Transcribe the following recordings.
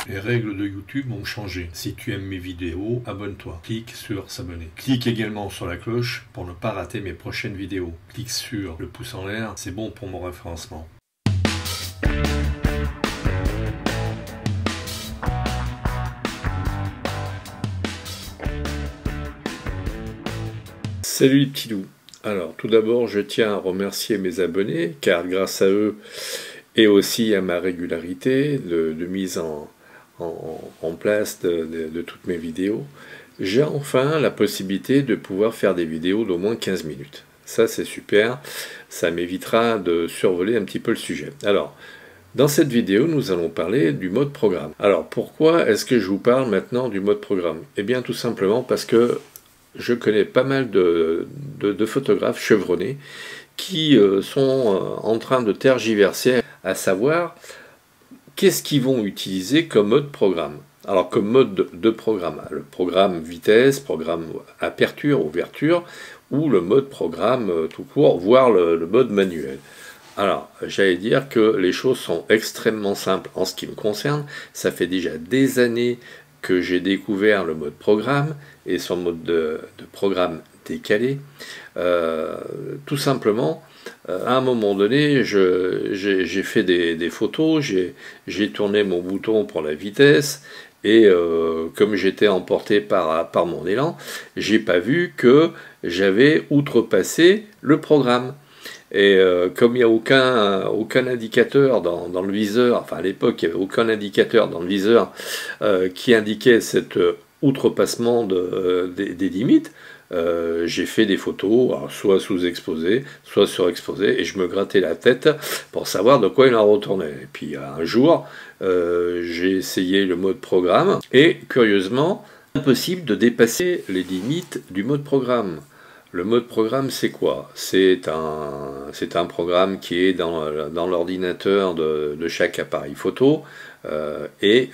Les règles de YouTube ont changé. Si tu aimes mes vidéos, abonne-toi. Clique sur s'abonner. Clique également sur la cloche pour ne pas rater mes prochaines vidéos. Clique sur le pouce en l'air, c'est bon pour mon référencement. Salut les petits loups. Alors tout d'abord je tiens à remercier mes abonnés car grâce à eux et aussi à ma régularité de mise en place de toutes mes vidéos, j'ai enfin la possibilité de pouvoir faire des vidéos d'au moins 15 minutes. Ça c'est super, ça m'évitera de survoler un petit peu le sujet. Alors, dans cette vidéo, nous allons parler du mode programme. Alors, pourquoi est-ce que je vous parle maintenant du mode programme? Eh bien, tout simplement parce que je connais pas mal de photographes chevronnés qui sont en train de tergiverser, à savoir qu'est-ce qu'ils vont utiliser comme mode programme. Alors comme mode de programme, le programme vitesse, programme aperture, ouverture, ou le mode programme tout court, voire le mode manuel. Alors, j'allais dire que les choses sont extrêmement simples en ce qui me concerne. Ça fait déjà des années que j'ai découvert le mode programme et son mode de programme décalé. Tout simplement, à un moment donné, j'ai fait des photos, j'ai tourné mon bouton pour la vitesse, et comme j'étais emporté par mon élan, j'ai pas vu que j'avais outrepassé le programme. Et comme il n'y a aucun indicateur dans le viseur, enfin à l'époque il n'y avait aucun indicateur dans le viseur qui indiquait cet outrepassement des limites, j'ai fait des photos, alors soit sous-exposées, soit surexposées, et je me grattais la tête pour savoir de quoi il en retournait. Et puis un jour, j'ai essayé le mode programme, et curieusement, impossible de dépasser les limites du mode programme. Le mode programme, c'est quoi? C'est un programme qui est dans l'ordinateur de chaque appareil photo et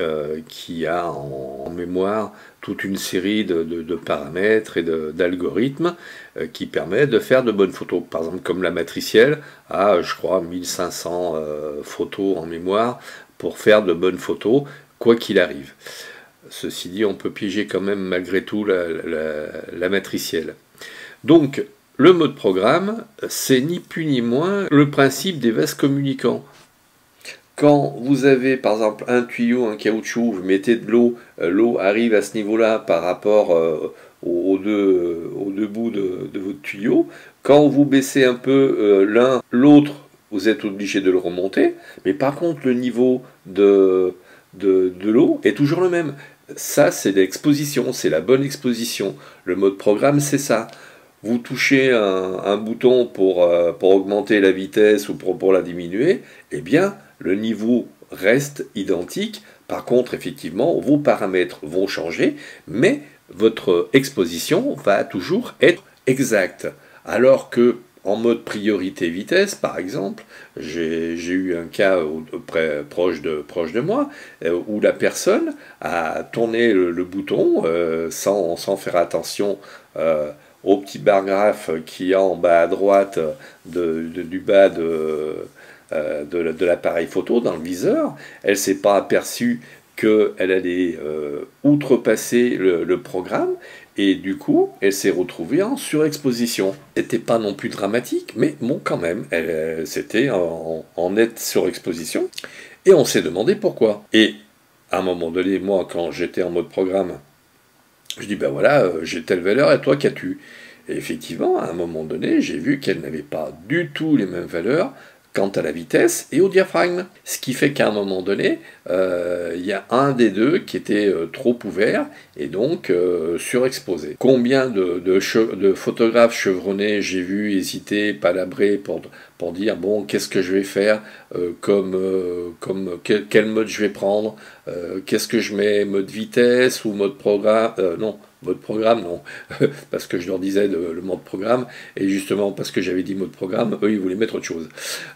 qui a en mémoire toute une série de paramètres et d'algorithmes qui permettent de faire de bonnes photos. Par exemple, comme la matricielle a, je crois, 1500 photos en mémoire pour faire de bonnes photos, quoi qu'il arrive. Ceci dit, on peut piéger quand même malgré tout la matricielle. Donc, le mode programme, c'est ni plus ni moins le principe des vases communicants. Quand vous avez par exemple un tuyau, un caoutchouc, vous mettez de l'eau, l'eau arrive à ce niveau-là par rapport aux deux bouts de votre tuyau. Quand vous baissez un peu l'un, l'autre, vous êtes obligé de le remonter. Mais par contre, le niveau de l'eau est toujours le même. Ça, c'est l'exposition, c'est la bonne exposition. Le mode programme, c'est ça. Vous touchez un bouton pour augmenter la vitesse ou pour la diminuer, eh bien, le niveau reste identique. Par contre, effectivement, vos paramètres vont changer, mais votre exposition va toujours être exacte. Alors que, en mode priorité vitesse, par exemple, j'ai eu un cas proche de moi, où la personne a tourné le bouton sans faire attention au petit bar graphe qui est en bas à droite du bas de l'appareil photo dans le viseur. Elle ne s'est pas aperçue qu'elle allait outrepasser le programme, et du coup elle s'est retrouvée en surexposition. C'était pas non plus dramatique, mais bon, quand même, c'était en nette surexposition, et on s'est demandé pourquoi. Et à un moment donné, moi, quand j'étais en mode programme, je dis, ben voilà, j'ai telle valeur, et toi, qu'as-tu? Et effectivement, à un moment donné, j'ai vu qu'elle n'avait pas du tout les mêmes valeurs quant à la vitesse et au diaphragme. Ce qui fait qu'à un moment donné, il y a un des deux qui était trop ouvert et donc surexposé. Combien de photographes chevronnés j'ai vu hésiter, palabrer pour dire, bon, qu'est-ce que je vais faire, quel mode je vais prendre, qu'est-ce que je mets, mode vitesse ou mode programme, non, mode programme, non, parce que je leur disais le mode programme, et justement parce que j'avais dit mode programme, eux ils voulaient mettre autre chose.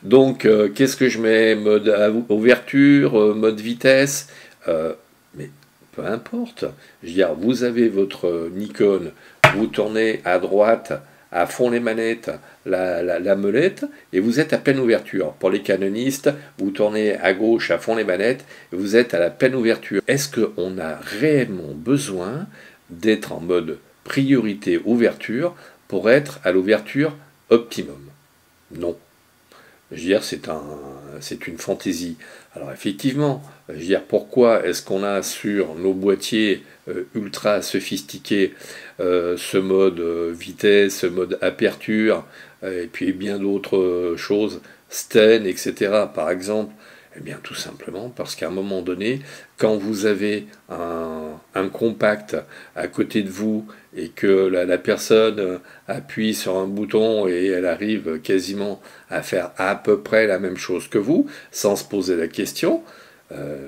Donc qu'est-ce que je mets, mode ouverture, mode vitesse, mais peu importe. Je veux dire, vous avez votre Nikon, vous tournez à droite à fond les manettes, la molette, et vous êtes à pleine ouverture. Pour les canonistes, vous tournez à gauche à fond les manettes, et vous êtes à la pleine ouverture. Est-ce qu'on a réellement besoin d'être en mode priorité ouverture pour être à l'ouverture optimum? Non. Je veux dire, c'est une fantaisie. Alors effectivement, je veux dire, pourquoi est-ce qu'on a sur nos boîtiers ultra sophistiqués ce mode vitesse, ce mode aperture, et puis bien d'autres choses, Sten, etc. par exemple? Eh bien tout simplement parce qu'à un moment donné, quand vous avez un compact à côté de vous et que la personne appuie sur un bouton et elle arrive quasiment à faire à peu près la même chose que vous, sans se poser la question,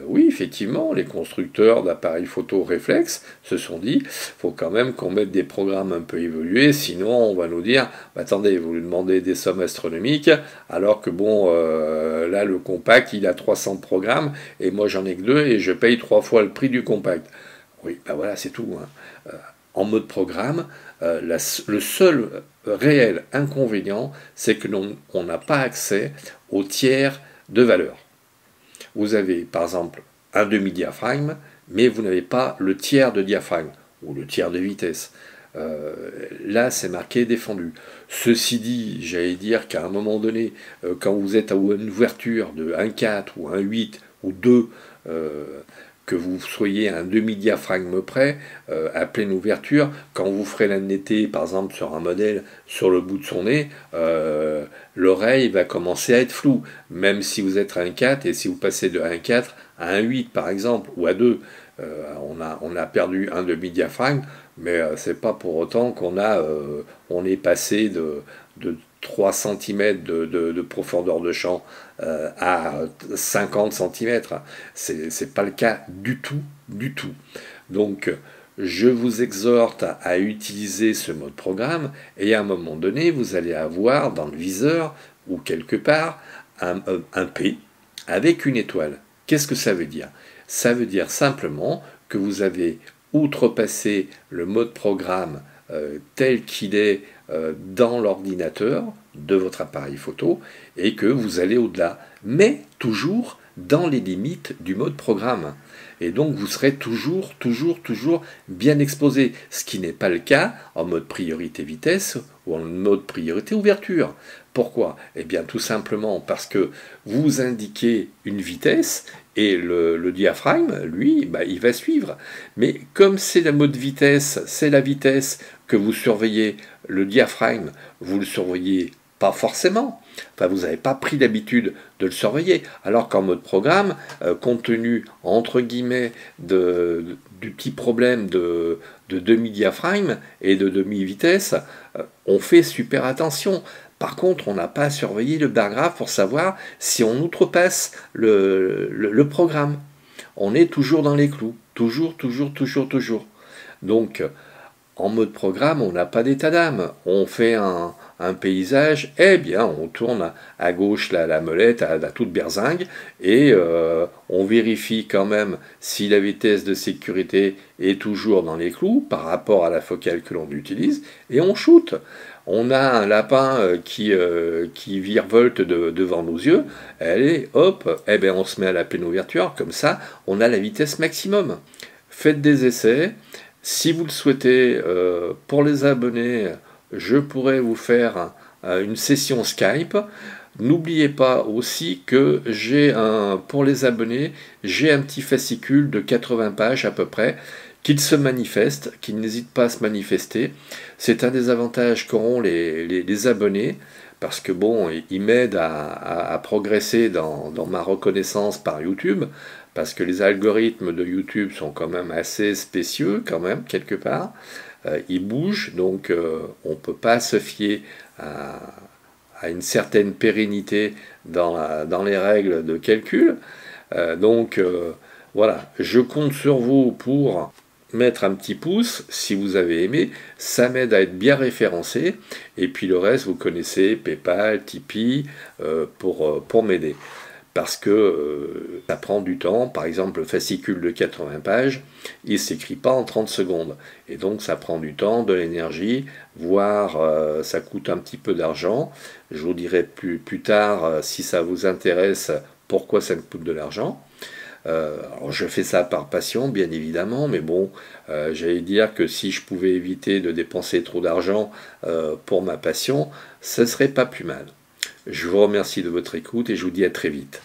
oui, effectivement, les constructeurs d'appareils photo réflexes se sont dit, faut quand même qu'on mette des programmes un peu évolués, sinon on va nous dire, bah, attendez, vous lui demandez des sommes astronomiques, alors que bon, là le compact il a 300 programmes et moi j'en ai que 2 et je paye 3 fois le prix du compact. Oui, bah voilà, c'est tout. Hein. En mode programme, le seul réel inconvénient, c'est que on n'a pas accès aux tiers de valeur. Vous avez par exemple un demi-diaphragme, mais vous n'avez pas le tiers de diaphragme, ou le tiers de vitesse. Là, c'est marqué défendu. Ceci dit, j'allais dire qu'à un moment donné, quand vous êtes à une ouverture de 1,4 ou 1,8 ou 2, que vous soyez à un demi-diaphragme près, à pleine ouverture, quand vous ferez la netteté, par exemple sur un modèle, sur le bout de son nez, l'oreille va commencer à être floue, même si vous êtes à 1,4 et si vous passez de 1,4 à 1,8 par exemple, ou à 2, on a perdu un demi-diaphragme, mais c'est pas pour autant on est passé de 3 cm de profondeur de champ à 50 cm. C'est pas le cas du tout, du tout. Donc, je vous exhorte à utiliser ce mode programme et à un moment donné, vous allez avoir dans le viseur ou quelque part un P avec une étoile. Qu'est-ce que ça veut dire? Ça veut dire simplement que vous avez outrepassé le mode programme tel qu'il est dans l'ordinateur de votre appareil photo et que vous allez au-delà, mais toujours dans les limites du mode programme. Et donc vous serez toujours bien exposé, ce qui n'est pas le cas en mode priorité vitesse ou en mode priorité ouverture. Pourquoi? Eh bien tout simplement parce que vous indiquez une vitesse et le diaphragme, lui, bah, il va suivre. Mais comme c'est la mode vitesse, c'est la vitesse que vous surveillez, le diaphragme, vous le surveillez pas forcément. Enfin, vous n'avez pas pris l'habitude de le surveiller. Alors qu'en mode programme, compte tenu, entre guillemets, du petit problème de demi-diaphragme et de demi-vitesse, on fait super attention. Par contre, on n'a pas à surveiller le bar graphe pour savoir si on outrepasse le programme. On est toujours dans les clous. Toujours. Donc, en mode programme, on n'a pas d'état d'âme. On fait un paysage, eh bien, on tourne à gauche la molette à toute berzingue et on vérifie quand même si la vitesse de sécurité est toujours dans les clous par rapport à la focale que l'on utilise et on shoot. On a un lapin qui virevolte devant nos yeux, allez, hop, eh bien, on se met à la pleine ouverture, comme ça, on a la vitesse maximum. Faites des essais. Si vous le souhaitez, pour les abonnés, je pourrais vous faire une session Skype. N'oubliez pas aussi que pour les abonnés, j'ai un petit fascicule de 80 pages à peu près, qu'ils se manifestent, qu'ils n'hésitent pas à se manifester. C'est un des avantages qu'auront les abonnés, parce que bon, ils m'aident à progresser dans ma reconnaissance par YouTube, parce que les algorithmes de YouTube sont quand même assez spécieux, quand même, quelque part. Ils bougent, donc on ne peut pas se fier à une certaine pérennité dans les règles de calcul. Donc voilà, je compte sur vous pour mettre un petit pouce si vous avez aimé, ça m'aide à être bien référencé, et puis le reste vous connaissez, PayPal, Tipeee, pour m'aider. parce que ça prend du temps. Par exemple, le fascicule de 80 pages, il ne s'écrit pas en 30 secondes. Et donc ça prend du temps, de l'énergie, voire ça coûte un petit peu d'argent. Je vous dirai plus tard, si ça vous intéresse, pourquoi ça me coûte de l'argent. Alors je fais ça par passion, bien évidemment, mais bon, j'allais dire que si je pouvais éviter de dépenser trop d'argent pour ma passion, ce serait pas plus mal. Je vous remercie de votre écoute et je vous dis à très vite.